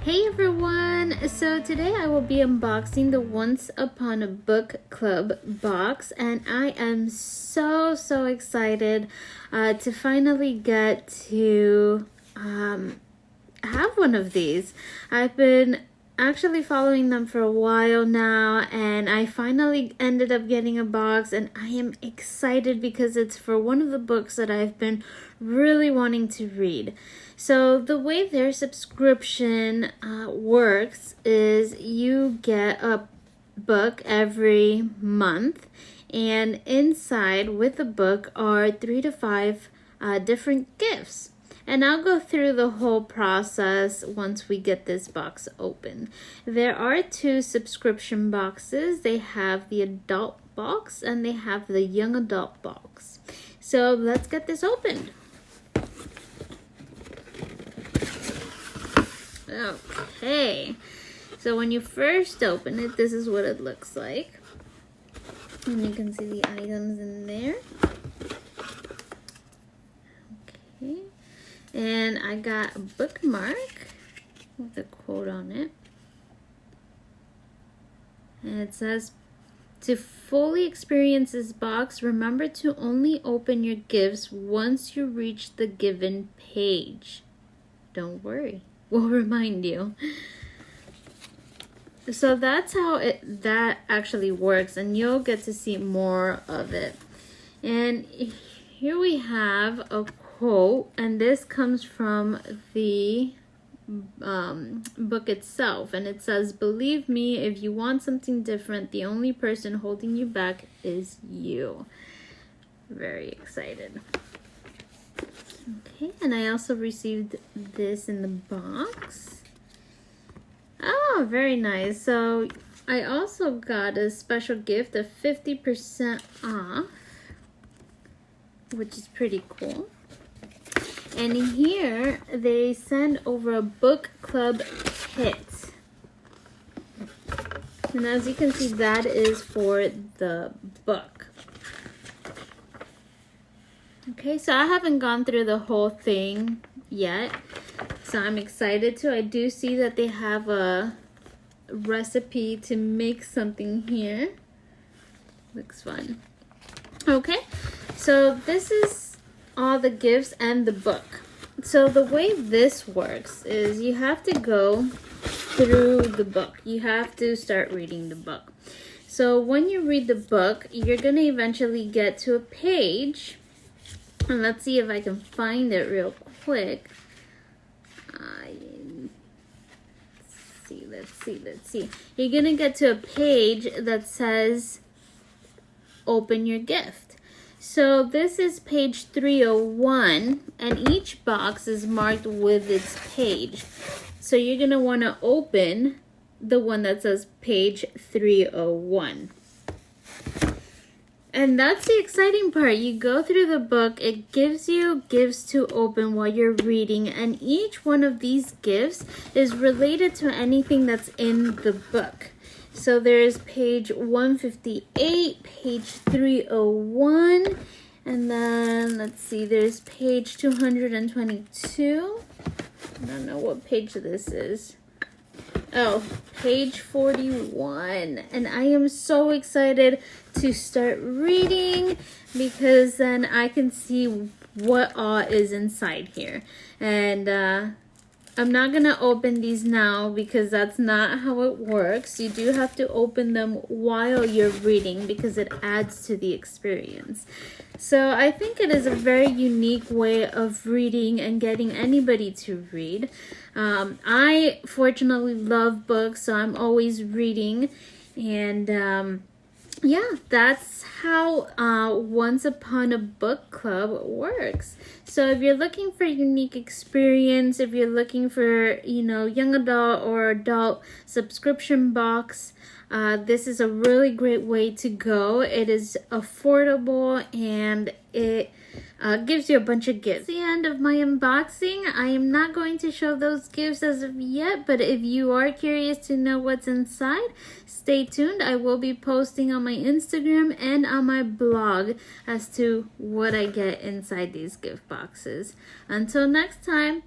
Hey everyone! So today I will be unboxing the Once Upon a Book Club box, and I am so excited to finally get to have one of these. I've been actually following them for a while now, and I finally ended up getting a box, and I am excited because it's for one of the books that I've been really wanting to read. So the way their subscription works is you get a book every month, and inside with the book are 3 to 5 different gifts. And I'll go through the whole process once we get this box open. There are 2 subscription boxes. They have the adult box and they have the young adult box. So let's get this opened. Okay, so when you first open it, this is what it looks like. And you can see the items in there. Okay. And I got a bookmark with a quote on it. And it says, "To fully experience this box, remember to only open your gifts once you reach the given page." Don't worry, we'll remind you. So that's how that actually works, and you'll get to see more of it. And here we have a quote, and this comes from the book itself, and it says, "Believe me, if you want something different, the only person holding you back is you." Very excited. Okay, and I also received this in the box. Oh, very nice. So I also got a special gift of 50% off, which is pretty cool. And here they send over a book club kit. And as you can see, that is for the book. Okay, so I haven't gone through the whole thing yet, so I'm excited to. I do see that they have a recipe to make something here. Looks fun. Okay, so this is all the gifts and the book. So the way this works is you have to go through the book. You have to start reading the book. So when you read the book, you're going to eventually get to a page. And let's see if I can find it real quick. Let's see. You're going to get to a page that says, "Open your gift." So this is page 301, and each box is marked with its page. So you're going to want to open the one that says page 301. And that's the exciting part. You go through the book, it gives you gifts to open while you're reading, and each one of these gifts is related to anything that's in the book. So there's page 158, page 301, and then let's see, there's page 222. I don't know what page this is. Oh, page 41. And I am so excited to start reading because then I can see what all is inside here. And I'm not going to open these now because that's not how it works. You do have to open them while you're reading because it adds to the experience. So I think it is a very unique way of reading and getting anybody to read. I fortunately love books, so I'm always reading. And yeah, that's how Once Upon a Book Club works. So if you're looking for a unique experience, if you're looking for, young adult or adult subscription box, this is a really great way to go. It is affordable and it gives you a bunch of gifts. That's the end of my unboxing. I am not going to show those gifts as of yet, but if you are curious to know what's inside, stay tuned. I will be posting on my Instagram and on my blog as to what I get inside these gift boxes. Until next time,